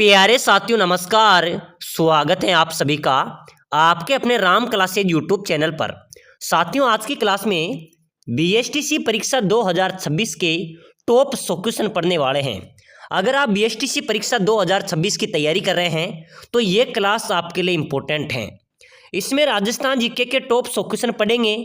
प्यारे साथियों नमस्कार। स्वागत है आप सभी का आपके अपने राम क्लासेज यूट्यूब चैनल पर। साथियों आज की क्लास में बीएसटीसी परीक्षा 2026 के टॉप 100 क्वेश्चन पढ़ने वाले हैं। अगर आप बीएसटीसी परीक्षा 2026 की तैयारी कर रहे हैं तो ये क्लास आपके लिए इम्पोर्टेंट है। इसमें राजस्थान जीके के टॉप 100 क्वेश्चन पढ़ेंगे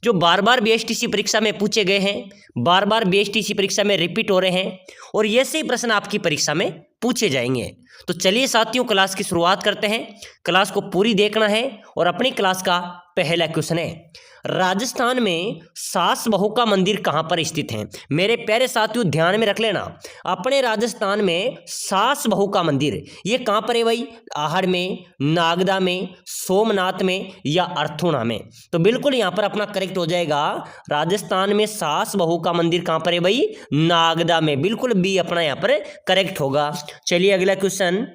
जो बार बार बीएसटीसी परीक्षा में पूछे गए हैं, बार बार बीएसटीसी परीक्षा में रिपीट हो रहे हैं और ये से ही प्रश्न आपकी परीक्षा में पूछे जाएंगे। तो चलिए साथियों क्लास की शुरुआत करते हैं। क्लास को पूरी देखना है और अपनी क्लास का पहला क्वेश्चन है, राजस्थान में सास बहू का मंदिर कहाँ पर स्थित है। मेरे प्यारे साथियों ध्यान में रख लेना, अपने राजस्थान में सास बहू का मंदिर ये कहाँ पर है भाई? आहड़ में, नागदा में, सोमनाथ में या अर्थुणा में। तो बिल्कुल यहाँ पर अपना करेक्ट हो जाएगा, राजस्थान में सास बहू का मंदिर कहाँ पर है भाई? नागदा में। बिल्कुल बी अपना यहाँ पर करेक्ट होगा। चलिए अगला क्वेश्चन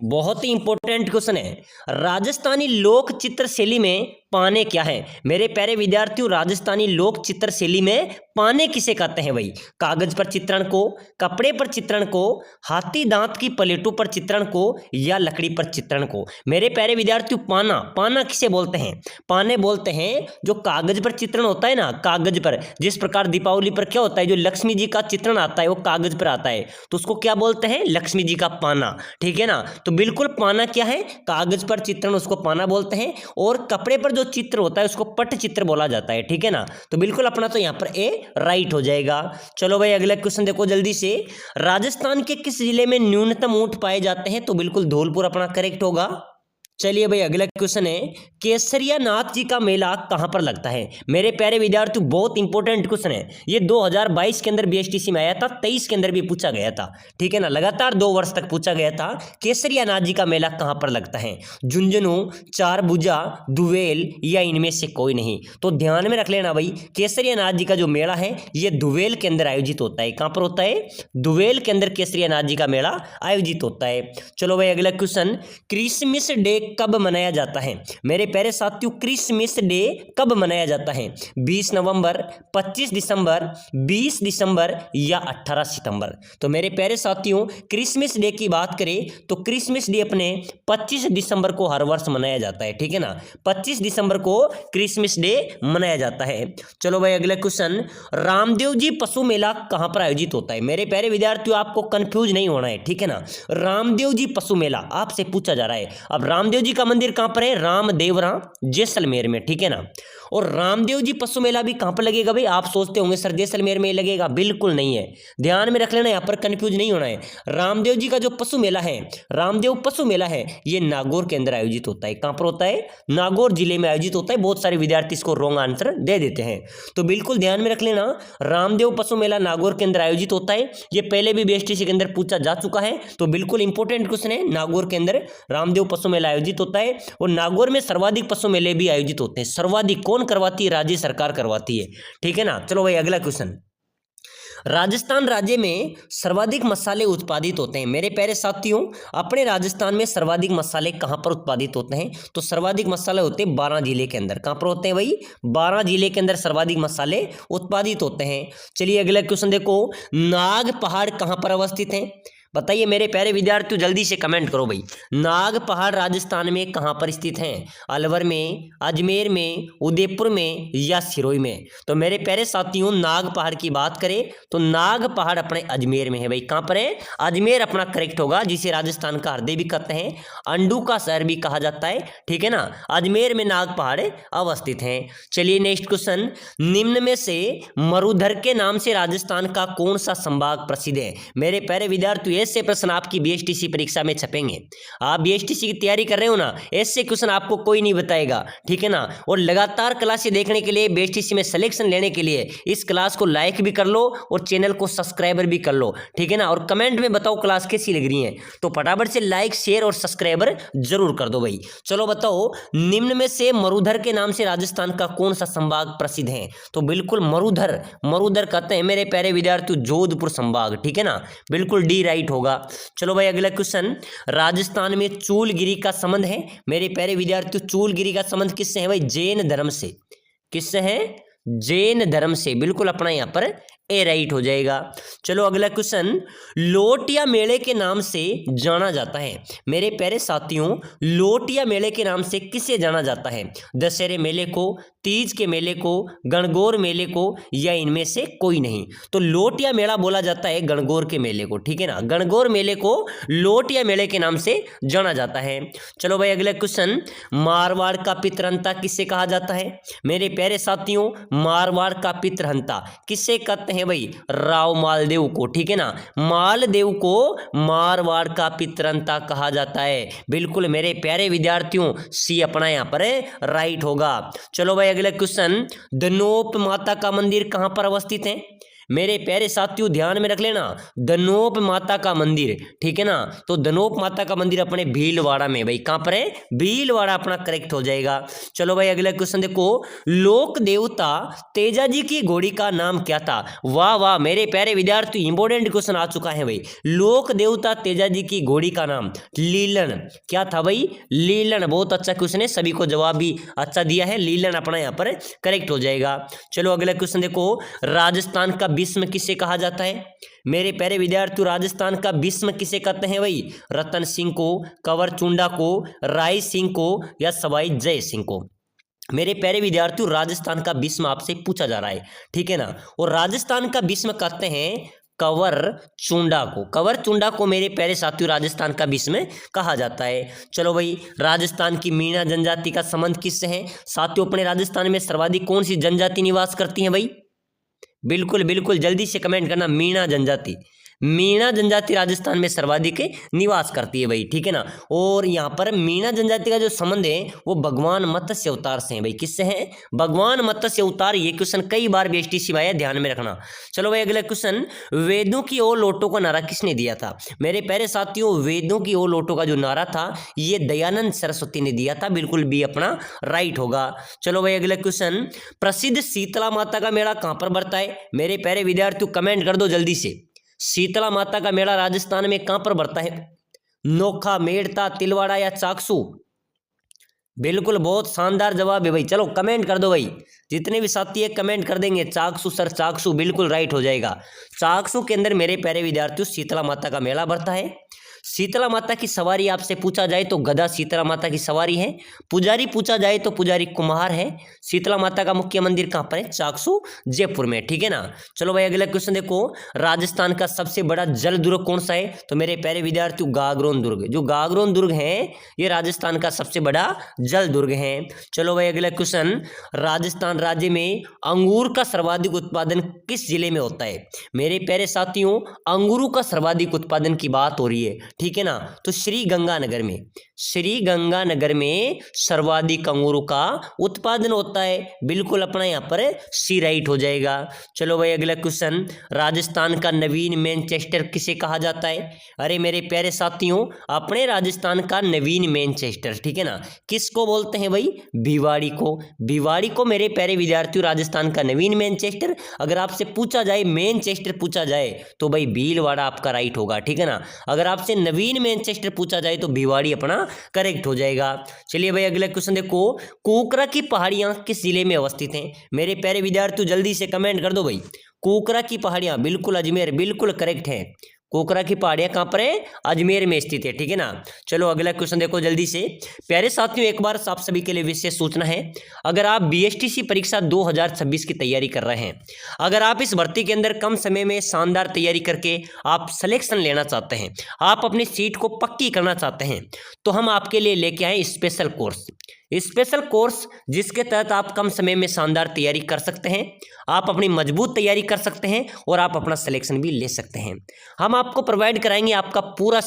बहुत ही इंपॉर्टेंट क्वेश्चन है, राजस्थानी लोक चित्र शैली में पाने क्या है। मेरे प्यारे विद्यार्थियों राजस्थानी लोक चित्र शैली में पाने किसे कहते हैं भाई? कागज पर चित्रण को, कपड़े पर चित्रण को, हाथी दांत की प्लेटों पर चित्रण को या लकड़ी पर चित्रण को। मेरे प्यारे विद्यार्थियों पाना, पाना किसे बोलते हैं? पाने बोलते हैं जो कागज पर चित्रण होता है ना, कागज पर। जिस प्रकार दीपावली पर क्या होता है, जो लक्ष्मी जी का चित्रण आता है वो कागज पर आता है तो उसको क्या बोलते हैं? लक्ष्मी जी का पाना। ठीक है ना। तो बिल्कुल पाना क्या है? कागज पर चित्रण, उसको पाना बोलते हैं। और कपड़े पर जो चित्र होता है उसको पट चित्र बोला जाता है। ठीक है ना। तो बिल्कुल अपना तो यहाँ पर ए राइट हो जाएगा। चलो भाई अगला क्वेश्चन देखो जल्दी से, राजस्थान के किस जिले में न्यूनतम ऊंट पाए जाते हैं? तो बिल्कुल धौलपुर अपना करेक्ट होगा। चलिए भाई अगला क्वेश्चन है, केसरिया नाथ जी का मेला कहां पर लगता है? मेरे प्यारे विद्यार्थियों बहुत इंपॉर्टेंट क्वेश्चन है ये, 2022 के अंदर बीएसटीसी में आया था, 23 के अंदर भी पूछा गया था। ठीक है ना, लगातार 2 वर्ष तक पूछा गया था। केसरिया नाथ जी का मेला कहां पर लगता है? झुंझुनू, चारभुजा, दुवेल या इनमें से कोई नहीं। तो ध्यान में रख लेना भाई, केसरिया नाथ जी का जो मेला है ये दुवेल के अंदर आयोजित होता है। कहां पर होता है? दुवेल के अंदर केसरिया नाथ जी का मेला आयोजित होता है। चलो भाई अगला क्वेश्चन, क्रिसमस डे कब मनाया जाता है? मेरे प्यारे साथियों क्रिसमस डे कब मनाया जाता है? 20 नवंबर, 25 दिसंबर, 20 दिसंबर या 18 सितंबर। तो मेरे प्यारे साथियों क्रिसमस डे की बात करें तो क्रिसमस डे अपने 25 दिसंबर को हर वर्ष मनाया जाता है। ठीक है ना, 25 दिसंबर को क्रिसमस डे मनाया जाता है। चलो भाई अगला क्वेश्चन, रामदेव जी पशु मेला कहां पर आयोजित होता है? मेरे प्यारे विद्यार्थियों आपको कंफ्यूज नहीं होना है। ठीक है ना, रामदेव जी पशु मेला आपसे पूछा जा रहा है। अब रामदेव जी का मंदिर कहां पर है? रामदेवरा जैसलमेर में। ठीक है ना। और रामदेव जी पशु मेला भी कहां पर लगेगा भाई? आप सोचते होंगे सर जैसलमेर में लगेगा, बिल्कुल नहीं है। ध्यान में रख लेना, यहां पर कंफ्यूज नहीं होना है। रामदेव जी का जो पशु मेला है, रामदेव पशु मेला है, ये नागौर के अंदर आयोजित होता है। कहां पर होता है? नागौर जिले में आयोजित होता है। बहुत सारे विद्यार्थी इसको रॉन्ग आंसर दे देते हैं, तो बिल्कुल ध्यान में रख लेना, रामदेव पशु मेला नागौर के अंदर आयोजित होता है। ये पहले भी बीएसटीसी के अंदर पूछा जा चुका है, तो बिल्कुल इंपॉर्टेंट क्वेश्चन है। नागौर के अंदर रामदेव पशु मेला आयोजित होता है और नागौर में सर्वाधिक पशु मेले भी आयोजित होते हैं। सर्वाधिक कौन करवाती है? राज्य सरकार करवाती है। ठीक है ना। चलो भाई अगला क्वेश्चन, राजस्थान राज्य में सर्वाधिक मसाले उत्पादित होते हैं। मेरे प्यारे साथियों अपने राजस्थान में सर्वाधिक मसाले कहां पर उत्पादित होते हैं? तो सर्वाधिक मसाले होते हैं 12 जिले के अंदर। कहां पर होते हैं भाई? 12 जिले के अंदर सर्वाधिक मसाले उत्पादित होते हैं। चलिए अगला क्वेश्चन देखो, नाग पहाड़ कहां पर अवस्थित है? बताइए मेरे प्यारे विद्यार्थियों जल्दी से कमेंट करो भाई, नाग पहाड़ राजस्थान में कहां पर स्थित हैं? अलवर में, अजमेर में, उदयपुर में या सिरोही में। तो मेरे प्यारे साथियों नाग पहाड़ की बात करें तो नाग पहाड़ अपने अजमेर में है भाई। कहां पर है? अजमेर अपना करेक्ट होगा, जिसे राजस्थान का हृदय भी कहते हैं, अंडू का शहर भी कहा जाता है। ठीक है ना, अजमेर में नाग पहाड़ अवस्थित हैं। चलिए नेक्स्ट क्वेश्चन, निम्न में से मरुधर के नाम से राजस्थान का कौन सा संभाग प्रसिद्ध है? मेरे प्यारे विद्यार्थियों ऐसे प्रश्न आपकी बीएसटीसी परीक्षा में छपेंगे। आप बीएसटीसी की तैयारी कर रहे हो ना, ऐसे क्वेश्चन आपको कोई नहीं बताएगा। ठीक है ना। और लगातार क्लासें देखने के लिए, बीएसटीसी में सिलेक्शन लेने के लिए इस क्लास को लाइक भी कर लो और चैनल को सब्सक्राइबर भी कर लो। ठीक है ना। और कमेंट में बताओ क्लास कैसी लग रही है, तो फटाफट से लाइक शेयर और सब्सक्राइबर जरूर कर दो भाई। चलो बताओ, निम्न में से मरुधर के नाम से राजस्थान का कौन सा संभाग प्रसिद्ध है? तो बिल्कुल मरुधर, मरुधर कहते हैं मेरे प्यारे विद्यार्थियों जोधपुर संभाग। ठीक है ना, बिल्कुल डी राइट होगा। चलो भाई अगला क्वेश्चन, राजस्थान में चूलगिरी का संबंध है। मेरे प्यारे विद्यार्थियों चूलगिरी का संबंध किससे है भाई? जैन धर्म से। किससे है? जैन धर्म से। बिल्कुल अपना यहां पर ए राइट हो जाएगा। चलो अगला क्वेश्चन, लोटिया मेले के नाम से जाना जाता है। मेरे प्यारे साथियों, लोटिया मेले के नाम से किसे जाना जाता है? दशहरे मेले को, तीज के मेले को, गणगौर मेले को, या इनमें से कोई नहीं? तो लोटिया मेला बोला जाता है गणगौर के मेले को, ठीक है ना। गणगौर मेले को लोटिया मेले के नाम से जाना जाता है। चलो भाई अगला क्वेश्चन, मारवाड़ का पितरहंता किसे कहा जाता है? मेरे प्यारे साथियों, मारवाड़ का पितरहंता किसे कहते हैं भाई? राव मालदेव को, ठीक है ना। मालदेव को मारवाड़ का पितरहंता कहा जाता है। बिल्कुल मेरे प्यारे विद्यार्थियों, सी अपना यहाँ पर राइट होगा। चलो भाई अगला क्वेश्चन, दनोप माता का मंदिर कहाँ पर अवस्थित है? मेरे प्यारे साथियों ध्यान में रख लेना, दनोप माता का मंदिर, ठीक है ना। तो दनोप माता का मंदिर अपने भीलवाड़ा में, भाई कहाँ पर है? भीलवाड़ा अपना करेक्ट हो जाएगा। चलो भाई अगला क्वेश्चन देखो, लोक देवता तेजाजी की घोड़ी का नाम क्या था? वाह वाह मेरे प्यारे विद्यार्थी, इंपॉर्टेंट क्वेश्चन आ चुका है भाई। लोक देवता तेजाजी की घोड़ी का नाम लीलन क्या था भाई? लीलन। बहुत अच्छा क्वेश्चन है, सभी को जवाब भी अच्छा दिया है, लीलन अपना यहाँ पर करेक्ट हो जाएगा। चलो अगला क्वेश्चन देखो, राजस्थान का भीष्म किसे कहा जाता है? मेरे प्यारे विद्यार्थियों, राजस्थान का भीष्म किसे कहते हैं भाई? रतन सिंह को, कंवर चुंडा को, राय सिंह को, या सवाई जय सिंह को? मेरे प्यारे विद्यार्थियों, राजस्थान का भीष्म आपसे पूछा जा रहा है, ठीक है ना। और राजस्थान का भीष्म कहते हैं कंवर चुंडा को। कंवर चुंडा को मेरे प्यारे साथियों राजस्थान का भीष्म कहा जाता है। चलो भाई, राजस्थान की मीणा जनजाति का संबंध किससे है? साथियों अपने राजस्थान में सर्वाधिक कौन सी जनजाति निवास करती है भाई? बिल्कुल बिल्कुल जल्दी से कमेंट करना, मीणा जनजाति। मीणा जनजाति राजस्थान में सर्वाधिक निवास करती है भाई, ठीक है ना। और यहाँ पर मीणा जनजाति का जो संबंध है वो भगवान मत्स्य अवतार से है भाई। किससे है? भगवान मत्स्य अवतार। ये क्वेश्चन कई बार बीएसटीसी में आया, ध्यान में रखना। चलो भाई अगला क्वेश्चन, वेदों की ओर लौटो का नारा किसने दिया था? मेरे प्यारे साथियों, वेदों की ओर लौटो का जो नारा था ये दयानंद सरस्वती ने दिया था। बिल्कुल बी अपना राइट होगा। चलो भाई अगला क्वेश्चन, प्रसिद्ध शीतला माता का मेला कहाँ पर बढ़ता है? मेरे प्यारे विद्यार्थियों कमेंट कर दो जल्दी से। शीतला माता का मेला राजस्थान में कहां पर बढ़ता है? नोखा, मेड़ता, तिलवाड़ा, या चाकसू? बिल्कुल बहुत शानदार जवाब है भाई। चलो कमेंट कर दो भाई, जितने भी साथी है कमेंट कर देंगे चाकसू सर, चाकसू बिल्कुल राइट हो जाएगा। चाकसू के अंदर मेरे प्यारे विद्यार्थियों शीतला माता का मेला बढ़ता है। शीतला माता की सवारी आपसे पूछा जाए तो गधा शीतला माता की सवारी है। पुजारी पूछा जाए तो पुजारी कुम्हार है। शीतला माता का मुख्य मंदिर कहाँ पर है? चाकसू जयपुर में, ठीक है ना। चलो भाई अगला क्वेश्चन देखो, राजस्थान का सबसे बड़ा जल दुर्ग कौन सा है? तो मेरे प्यारे विद्यार्थियों गागरोन दुर्ग। जो गागरोन दुर्ग है ये राजस्थान का सबसे बड़ा जल दुर्ग है। चलो भाई अगला क्वेश्चन, राजस्थान राज्य में अंगूर का सर्वाधिक उत्पादन किस जिले में होता है? मेरे प्यारे साथियों, अंगूरों का सर्वाधिक उत्पादन की बात हो रही है, ठीक है ना। तो श्री गंगानगर में, श्री गंगानगर में सर्वाधिक अंगूरों का उत्पादन होता है। बिल्कुल अपना यहाँ पर सी राइट हो जाएगा। चलो भाई अगला क्वेश्चन, राजस्थान का नवीन मैनचेस्टर किसे कहा जाता है? अरे मेरे प्यारे साथियों, अपने राजस्थान का नवीन मैनचेस्टर, ठीक है ना, किसको बोलते हैं भाई? भिवाड़ी को। भिवाड़ी को मेरे प्यारे विद्यार्थियों राजस्थान का नवीन मैनचेस्टर। अगर आपसे पूछा जाए मैनचेस्टर पूछा जाए तो भाई भीलवाड़ा आपका राइट होगा, ठीक है ना। अगर आपसे नवीन मैनचेस्टर पूछा जाए तो भिवाड़ी अपना करेक्ट हो जाएगा। चलिए भाई अगला क्वेश्चन देखो, कोकरा की पहाड़ियां किस जिले में अवस्थित हैं? मेरे प्यारे विद्यार्थियों जल्दी से कमेंट कर दो भाई। कोकरा की पहाड़ियां बिल्कुल अजमेर, बिल्कुल करेक्ट है। कोकरा की पहाड़ियां कहाँ पर है? अजमेर में स्थित है, ठीक है ना। चलो अगला क्वेश्चन देखो जल्दी से। प्यारे साथियों एक बार आप सभी के लिए विशेष सूचना है, अगर आप बीएसटीसी परीक्षा 2026 की तैयारी कर रहे हैं, अगर आप इस भर्ती के अंदर कम समय में शानदार तैयारी करके आप सिलेक्शन लेना चाहते हैं, आप अपनी सीट को पक्की करना चाहते हैं, तो हम आपके लिए लेके आए स्पेशल कोर्स। स्पेशल कोर्स जिसके तहत आप कम समय में शानदार तैयारी कर सकते हैं, आप अपनी मजबूत तैयारी कर सकते हैं और आप अपना सिलेक्शन भी ले सकते हैं। हम आपको प्रोवाइड कराएंगे आपका पूरा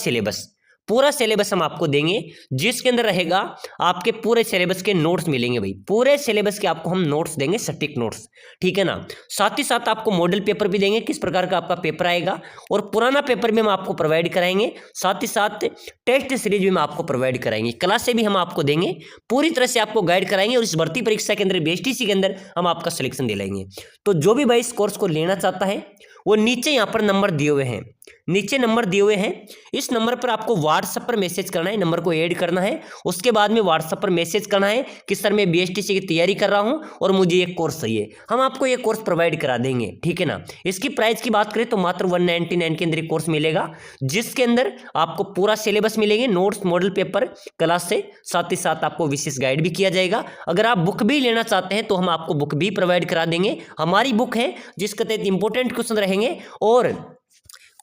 सिलेबस हम आपको देंगे, जिसके अंदर रहेगा आपके पूरे सिलेबस के नोट्स मिलेंगे भाई। पूरे सिलेबस के आपको हम नोट्स देंगे, सटीक नोट्स, ठीक है ना। साथ ही साथ आपको मॉडल पेपर भी देंगे, किस प्रकार का आपका पेपर आएगा, और पुराना पेपर भी हम आपको प्रोवाइड कराएंगे। साथ ही साथ टेस्ट सीरीज भी हम आपको प्रोवाइड कराएंगे, क्लासें भी हम आपको देंगे, पूरी तरह से आपको गाइड कराएंगे। और इस भर्ती परीक्षा के अंदर बीएसटीसी के अंदर हम आपका सिलेक्शन दिलाएंगे। तो जो भी भाई इस कोर्स को लेना चाहता है वो नीचे यहाँ पर नंबर दिए हुए हैं, नीचे नंबर दिए हुए हैं। इस नंबर पर आपको व्हाट्सएप पर मैसेज करना है, नंबर को ऐड करना है। उसके बाद में व्हाट्सएप पर मैसेज करना है कि सर मैं बीएसटीसी की तैयारी कर रहा हूं और मुझे एक कोर्स चाहिए। हम आपको ये कोर्स प्रोवाइड करा देंगे, ठीक है ना। इसकी प्राइस की बात करें तो मात्र 199 के अंदर एक कोर्स मिलेगा, जिसके अंदर आपको पूरा सिलेबस मिलेंगे, नोट्स, मॉडल पेपर क्लास से, साथ ही साथ आपको विशेष गाइड भी किया जाएगा। अगर आप बुक भी लेना चाहते हैं तो हम आपको बुक भी प्रोवाइड करा देंगे। हमारी बुक है जिसके तहत इंपॉर्टेंट क्वेश्चन रहेंगे और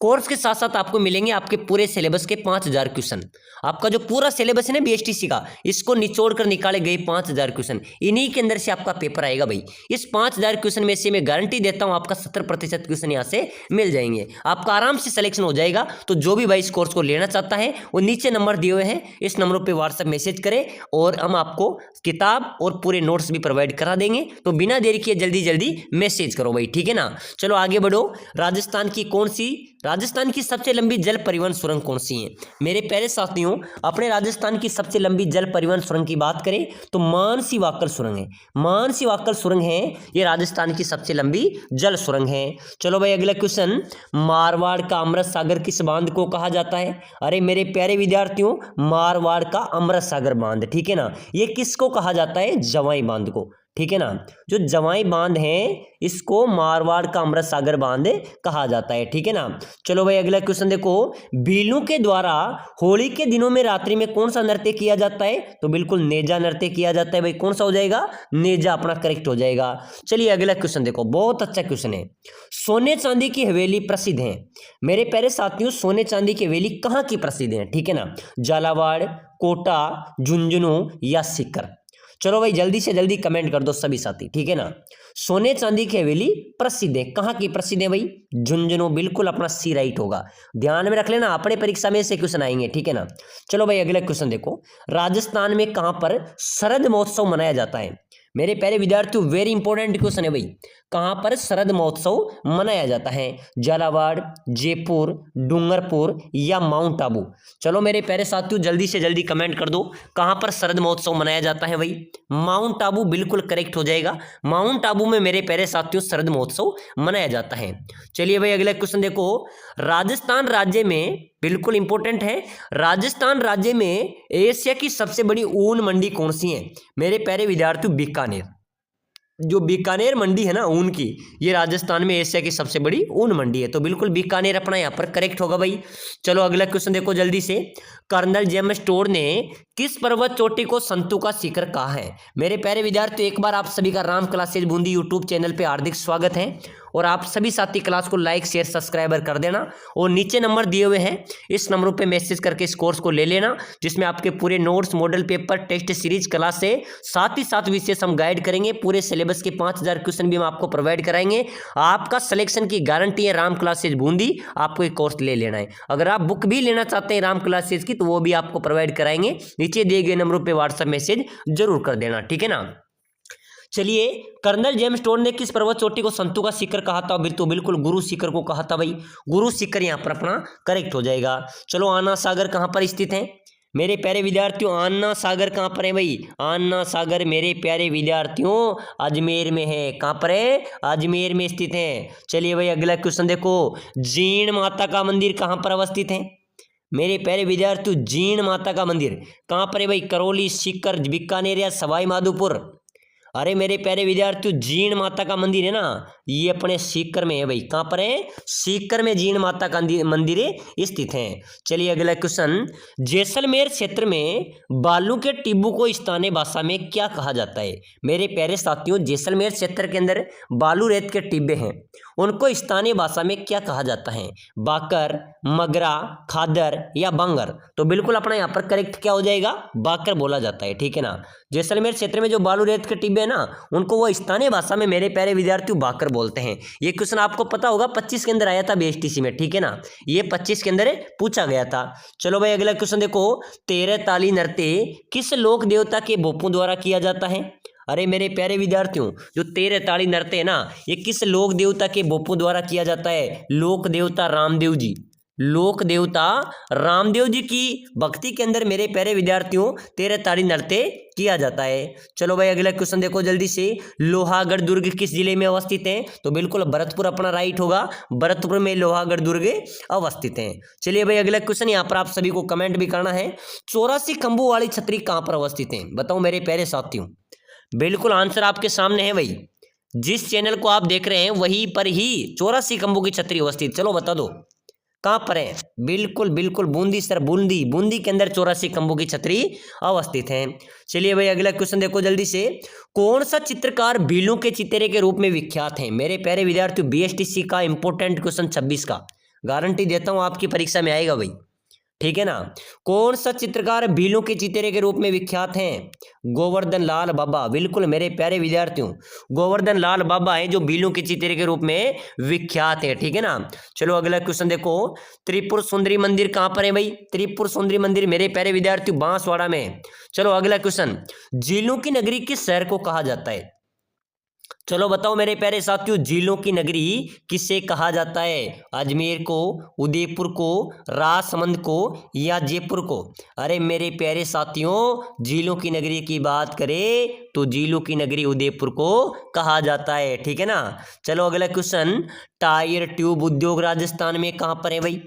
कोर्स के साथ साथ आपको मिलेंगे आपके पूरे सिलेबस के 5000 क्वेश्चन। आपका जो पूरा सिलेबस है ना बीएसटीसी का, इसको निचोड़ कर निकाले गए 5000 क्वेश्चन, इन्हीं के अंदर से आपका पेपर आएगा भाई। इस 5000 क्वेश्चन में से मैं गारंटी देता हूं आपका 70% क्वेश्चन यहाँ से मिल जाएंगे, आपका आराम से सिलेक्शन हो जाएगा। तो जो भी भाई इस कोर्स को लेना चाहता है वो नीचे नंबर दिए हुए हैं, इस नंबरों पर व्हाट्सएप मैसेज करें और हम आपको किताब और पूरे नोट्स भी प्रोवाइड करा देंगे। तो बिना देरी किए जल्दी जल्दी मैसेज करो भाई, ठीक है ना। चलो आगे बढ़ो। राजस्थान की सबसे लंबी जल परिवहन सुरंग कौन सी है? मेरे प्यारे साथियों, अपने राजस्थान की सबसे लंबी जल परिवहन सुरंग की बात करें तो मानसी वाक्कल सुरंग है। मानसी वाक्कल सुरंग है, ये राजस्थान की सबसे लंबी जल सुरंग है। चलो भाई अगला क्वेश्चन, मारवाड़ का अमृत सागर किस बांध को कहा जाता है? अरे मेरे प्यारे विद्यार्थियों, मारवाड़ का अमृत सागर बांध, ठीक है ना, ये किसको कहा जाता है? जवाई बांध को, ठीक है ना। जो जवाई बांध है इसको मारवाड़ का अमृत सागर बांध कहा जाता है, ठीक है ना। चलो भाई अगला क्वेश्चन देखो, भीलों के द्वारा होली के दिनों में रात्रि में कौन सा नृत्य किया जाता है? तो बिल्कुल नेजा नृत्य किया जाता है भाई। कौन सा हो जाएगा? नेजा अपना करेक्ट हो जाएगा। चलिए अगला क्वेश्चन देखो, बहुत अच्छा क्वेश्चन है। सोने चांदी की हवेली प्रसिद्ध है। मेरे प्यारे साथियों, सोने चांदी की हवेली कहाँ की प्रसिद्ध है? ठीक है ना, झालावाड़, कोटा, झुंझुनू या सीकर? चलो भाई जल्दी से जल्दी कमेंट कर दो सभी साथी, ठीक है ना। सोने चांदी की हवेली प्रसिद्ध है, कहाँ की प्रसिद्ध है भाई? झुंझुनू, बिल्कुल अपना सी राइट होगा। ध्यान में रख लेना, अपने परीक्षा में से क्वेश्चन आएंगे, ठीक है ना। चलो भाई अगला क्वेश्चन देखो, राजस्थान में कहाँ पर शरद महोत्सव मनाया जाता है? मेरे प्यारे विद्यार्थियों, वेरी इंपॉर्टेंट क्वेश्चन है भाई, कहाँ पर शरद महोत्सव मनाया जाता है? झालावाड़, जयपुर, डूंगरपुर या माउंट आबू? चलो मेरे प्यारे साथियों जल्दी से जल्दी कमेंट कर दो, कहाँ पर शरद महोत्सव मनाया जाता है भाई? माउंट आबू बिल्कुल करेक्ट हो जाएगा। माउंट आबू में मेरे प्यारे साथियों शरद महोत्सव मनाया जाता है। चलिए भाई अगला क्वेश्चन देखो, राजस्थान राज्य में, बिल्कुल इंपॉर्टेंट है, राजस्थान राज्य में एशिया की सबसे बड़ी ऊन मंडी कौन सी है? मेरे प्यारे विद्यार्थियों, बीकानेर। जो बीकानेर मंडी है ना ऊन की, ये राजस्थान में एशिया की सबसे बड़ी ऊन मंडी है। तो बिल्कुल बीकानेर अपना यहाँ पर करेक्ट होगा भाई। चलो अगला क्वेश्चन देखो जल्दी से, कर्नल जेम्स टोड ने किस पर्वत चोटी को संतों का शिखर कहा है? मेरे प्यारे विद्यार्थियों, एक बार आप सभी का Ram classes Bundi YouTube channel पे हार्दिक स्वागत है और आप सभी साथी क्लास को लाइक शेयर सब्सक्राइबर कर देना और नीचे नंबर दिए हुए हैं, इस नंबरों पे मैसेज करके इस कोर्स को ले लेना, जिसमें आपके पूरे notes, model paper, test series class से साथ ही साथ विशेष हम गाइड करेंगे। पूरे सिलेबस के 5000 क्वेश्चन भी हम आपको प्रोवाइड कराएंगे। आपका सिलेक्शन की गारंटी है राम क्लासेज बूंदी, आपको एक कोर्स ले लेना है। अगर आप बुक भी लेना चाहते हैं राम क्लासेज की तो वो भी आपको प्रोवाइड कराएंगे, नीचे दिए गए नंबरों पे व्हाट्सएप मैसेज जरूर कर देना, ठीक है ना। चलिए, कर्नल जेम्स टोड ने किस पर्वत चोटी को संतों का शिखर कहा था? तो बिल्कुल गुरु शिखर को कहा था भाई। गुरु शिखर यहाँ पर अपना करेक्ट हो जाएगा। चलो, आना सागर कहाँ पर स्थित है? मेरे प्यारे विद्यार्थियों, आना सागर कहाँ पर है भाई? आना सागर मेरे प्यारे विद्यार्थियों अजमेर में है। कहाँ पर है? अजमेर में स्थित है। चलिए भाई अगला क्वेश्चन देखो, जीण माता का मंदिर कहाँ पर अवस्थित है? मेरे प्यारे विद्यार्थियों, जीण माता का मंदिर कहाँ पर है भाई? करौली, सीकर, बीकानेर या सवाई माधोपुर? अरे मेरे प्यारे विद्यार्थियों, जीण माता का मंदिर है ना, ये अपने सीकर में है भाई। कहाँ पर है? सीकर में जीण माता का मंदिर स्थित है। चलिए अगला क्वेश्चन, जैसलमेर क्षेत्र में बालू के टिब्बू को स्थानीय भाषा में क्या कहा जाता है? मेरे प्यारे साथियों, जैसलमेर क्षेत्र के अंदर बालू रेत के टिब्बे हैं, उनको स्थानीय भाषा में क्या कहा जाता है? बाकर, मगरा, खादर या बांगर? तो बिल्कुल अपना यहाँ पर करेक्ट क्या हो जाएगा? बाकर बोला जाता है, ठीक है ना। जैसलमेर क्षेत्र में जो बालू रेत के टिब्बे है ना, उनको वो स्थानीय भाषा में मेरे प्यारे विद्यार्थियों बाकर बोलते हैं। ये क्वेश्चन आपको पता होगा 25 के अंदर आया था बीएसटीसी में, ठीक है ना, ये 25 के अंदर पूछा गया था। चलो भाई अगला क्वेश्चन देखो, 13 ताली नृत्य किस लोक देवता के भोपों द्वारा किया जाता है? अरे मेरे प्यारे विद्यार्थियों, जो 13 ताली नृत्य है ना, ये किस लोक देवता के भोपों द्वारा किया जाता है? लोक देवता रामदेव जी। लोक देवता रामदेव जी की भक्ति के अंदर मेरे प्यारे विद्यार्थियों 13 ताड़ी नृत्य किया जाता है। चलो भाई अगला क्वेश्चन देखो जल्दी से। लोहागढ़ दुर्ग किस जिले में अवस्थित है? तो बिल्कुल भरतपुर अपना राइट होगा, भरतपुर में लोहागढ़ दुर्ग अवस्थित है। चलिए भाई अगला क्वेश्चन, यहाँ पर आप सभी को कमेंट भी करना है। 84 खंभों वाली छतरी कहाँ पर अवस्थित है? बताओ मेरे प्यारे साथियों। बिल्कुल आंसर आपके सामने है भाई, जिस चैनल को आप देख रहे हैं वहीं पर ही 84 खंभों की छतरी अवस्थित। चलो बता दो कहाँ पर है? बिल्कुल बिल्कुल बूंदी सर, बूंदी के अंदर 84 खंभों की छतरी अवस्थित है। चलिए भाई अगला क्वेश्चन देखो जल्दी से। कौन सा चित्रकार भीलों के चित्रे के रूप में विख्यात है? मेरे प्यारे विद्यार्थियों बीएसटीसी का इंपॉर्टेंट क्वेश्चन 26 का गारंटी देता हूं आपकी परीक्षा में आएगा भाई, ठीक है ना। कौन सा चित्रकार भीलों के चित्रे के रूप में विख्यात हैं? गोवर्धन लाल बाबा। बिल्कुल मेरे प्यारे विद्यार्थियों गोवर्धन लाल बाबा है जो भीलों के चित्रे के रूप में विख्यात है, ठीक है ना। चलो अगला क्वेश्चन देखो। त्रिपुर सुंदरी मंदिर कहाँ पर है भाई? त्रिपुर सुंदरी मंदिर मेरे प्यारे विद्यार्थियों बांसवाड़ा में। चलो अगला क्वेश्चन। झीलों की नगरी किस शहर को कहा जाता है? चलो बताओ मेरे प्यारे साथियों, झीलों की नगरी किसे कहा जाता है? अजमेर को, उदयपुर को, राजसमंद को या जयपुर को? अरे मेरे प्यारे साथियों झीलों की नगरी की बात करें तो झीलों की नगरी उदयपुर को कहा जाता है, ठीक है ना। चलो अगला क्वेश्चन। टायर ट्यूब उद्योग राजस्थान में कहाँ पर है भाई?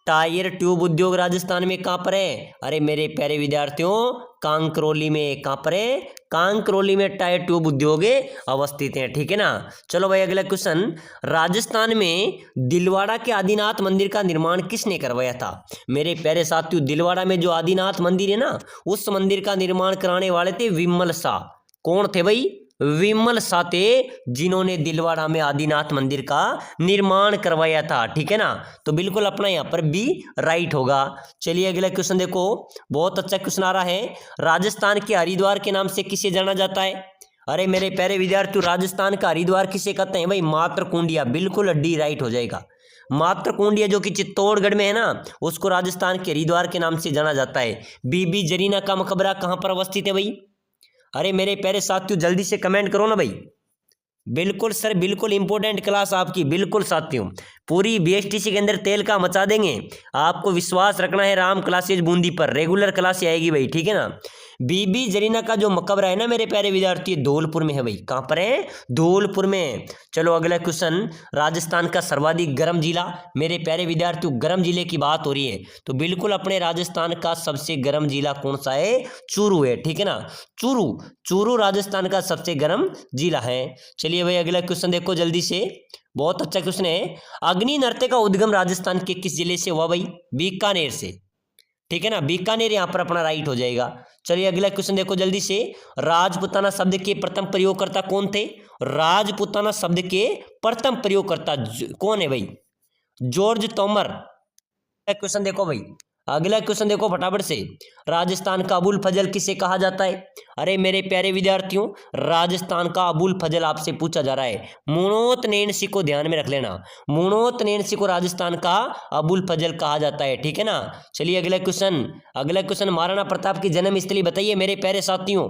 टायर ट्यूब उद्योग राजस्थान में कहाँ पर है? अरे मेरे प्यारे विद्यार्थियों कांकरोली में। कहाँ पर है? कांकरोली में टायर ट्यूब उद्योग अवस्थित है, ठीक है ना। चलो भाई अगला क्वेश्चन। राजस्थान में दिलवाड़ा के आदिनाथ मंदिर का निर्माण किसने करवाया था? मेरे प्यारे साथियों दिलवाड़ा में जो आदिनाथ मंदिर है ना, उस मंदिर का निर्माण कराने वाले थे विमल शाह। कौन थे भाई? विमल शाह थे, जिन्होंने दिलवाड़ा में आदिनाथ मंदिर का निर्माण करवाया था, ठीक है ना। तो बिल्कुल अपना यहाँ पर भी राइट होगा। चलिए अगला क्वेश्चन देखो, बहुत अच्छा क्वेश्चन आ रहा है। राजस्थान के हरिद्वार के नाम से किसे जाना जाता है? अरे मेरे प्यारे विद्यार्थियों राजस्थान का हरिद्वार किसे कहते हैं भाई? मातृकुंडिया। बिल्कुल डी राइट हो जाएगा। मातृकुंडिया जो कि चित्तौड़गढ़ में है ना, उसको राजस्थान के हरिद्वार के नाम से जाना जाता है। बीबी जरीना का मकबरा कहाँ पर अवस्थित है भाई? अरे मेरे प्यारे साथियों जल्दी से कमेंट करो ना भाई। बिल्कुल सर, बिल्कुल इंपॉर्टेंट क्लास आपकी। बिल्कुल साथियों पूरी बीएसटीसी के अंदर तेल का मचा देंगे। आपको विश्वास रखना है राम क्लासेज बूंदी पर, रेगुलर क्लास आएगी भाई, ठीक है ना। बीबी जरीना का जो मकबरा है ना मेरे प्यारे विद्यार्थी, धौलपुर में है भाई। कहाँ पर है? धौलपुर में। चलो अगला क्वेश्चन। राजस्थान का सर्वाधिक गर्म जिला? मेरे प्यारे विद्यार्थियों गर्म जिले की बात हो रही है तो बिल्कुल अपने राजस्थान का सबसे गर्म जिला कौन सा है? चूरू है, ठीक है ना। चूरू राजस्थान का सबसे गर्म जिला है। चलिए भाई अगला क्वेश्चन देखो जल्दी से, बहुत अच्छा क्वेश्चन है। अग्नि नृत्य का उद्गम राजस्थान के किस जिले से हुआ भाई? बीकानेर से, ठीक है ना। बीकानेर यहाँ पर अपना राइट हो जाएगा। चलिए अगला क्वेश्चन देखो जल्दी से। राजपुताना शब्द के प्रथम प्रयोगकर्ता कौन थे? राजपुताना शब्द के प्रथम प्रयोगकर्ता कौन है भाई? जॉर्ज तोमर। क्वेश्चन देखो भाई, अगला क्वेश्चन देखो फटाफट से। राजस्थान का अबुल फजल किसे कहा जाता है? अरे मेरे प्यारे विद्यार्थियों राजस्थान का अबुल फजल आपसे पूछा जा रहा है। मुणोत नैनसी को ध्यान में रख लेना, मुणोत नैनसी को राजस्थान का अबुल फजल कहा जाता है, ठीक है ना। चलिए अगला क्वेश्चन। महाराणा प्रताप की जन्मस्थली बताइए मेरे प्यारे साथियों।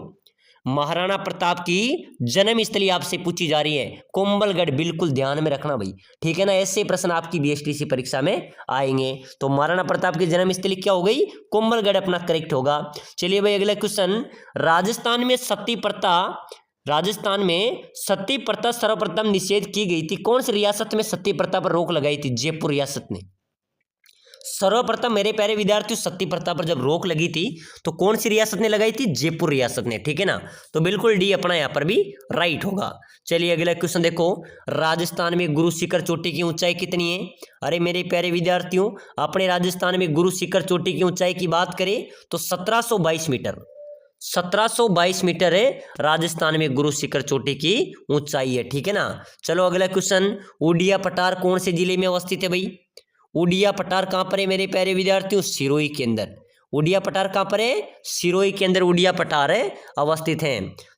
महाराणा प्रताप की जन्मस्थली आपसे पूछी जा रही है कुंभलगढ़। बिल्कुल ध्यान में रखना भाई, ठीक है ना। ऐसे प्रश्न आपकी बीएसटीसी परीक्षा में आएंगे। तो महाराणा प्रताप की जन्मस्थली क्या हो गई? कुंभलगढ़ अपना करेक्ट होगा। चलिए भाई अगला क्वेश्चन। राजस्थान में सती प्रथा सर्वप्रथम निषेध की गई थी। कौन सी रियासत में सती प्रथा पर रोक लगाई थी? जयपुर रियासत ने सर्वप्रथम मेरे प्यारे विद्यार्थियों सती प्रथा पर जब रोक लगी थी तो कौन सी रियासत ने लगाई थी? जयपुर रियासत ने, ठीक है ना। तो बिल्कुल डी अपना यहाँ पर भी राइट होगा। चलिए अगला क्वेश्चन देखो। राजस्थान में गुरु शिखर चोटी की ऊंचाई कितनी है? अरे मेरे प्यारे विद्यार्थियों अपने राजस्थान में गुरु शिखर चोटी की ऊंचाई की बात करें तो 1722 मीटर। 1722 मीटर है राजस्थान में गुरु शिखर चोटी की ऊंचाई है, ठीक है ना। चलो अगला क्वेश्चन। उड़िया पठार कौन से जिले में अवस्थित है भाई? उड़िया पठार कहाँ पर है मेरे प्यारे विद्यार्थियों? सिरोही के अंदर। उड़िया पठार कहाँ पर है? सिरोही के अंदर उड़िया पठार है अवस्थित है।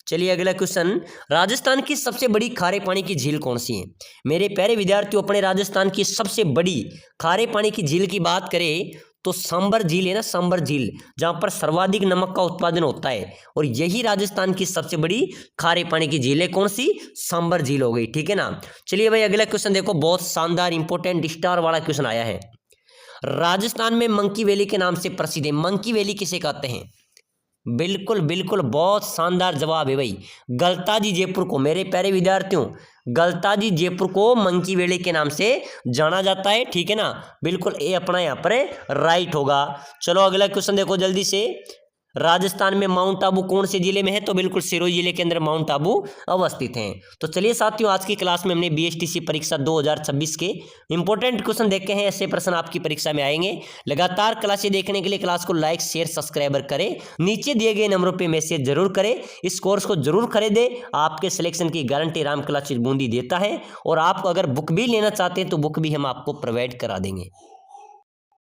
चलिए अगला क्वेश्चन। राजस्थान की सबसे बड़ी खारे पानी की झील कौन सी है? मेरे प्यारे विद्यार्थियों अपने राजस्थान की सबसे बड़ी खारे पानी की झील की बात करें तो सांबर झील है ना, सांबर झील, जहां पर सर्वाधिक नमक का उत्पादन होता है और यही राजस्थान की सबसे बड़ी खारे पानी की झील है। कौन सी? सांबर झील हो गई, ठीक है ना। चलिए भाई अगला क्वेश्चन देखो, बहुत शानदार इंपॉर्टेंट स्टार वाला क्वेश्चन आया है। राजस्थान में मंकी वैली के नाम से प्रसिद्ध है। मंकी वैली किसे कहते हैं? बिल्कुल बिल्कुल, बहुत शानदार जवाब है भाई, गलताजी जयपुर को। मेरे प्यारे विद्यार्थियों, गलताजी जयपुर को मंकी वैली के नाम से जाना जाता है, ठीक है ना। बिल्कुल ये अपना यहाँ पर राइट होगा। चलो अगला क्वेश्चन देखो जल्दी से। राजस्थान में माउंट आबू कौन से जिले में है? तो बिल्कुल सिरोही जिले के अंदर माउंट आबू अवस्थित हैं। तो चलिए साथियों, आज की क्लास में हमने बीएसटीसी परीक्षा 2026 के इंपॉर्टेंट क्वेश्चन देखे हैं। ऐसे प्रश्न आपकी परीक्षा में आएंगे। लगातार क्लासें देखने के लिए क्लास को लाइक शेयर सब्सक्राइबर करें, नीचे दिए गए नंबरों पर मैसेज जरूर करें। इस कोर्स को जरूर खरीदें, आपके सिलेक्शन की गारंटी राम क्लासेज बूंदी देता है। और आप अगर बुक भी लेना चाहते हैं तो बुक भी हम आपको प्रोवाइड करा देंगे।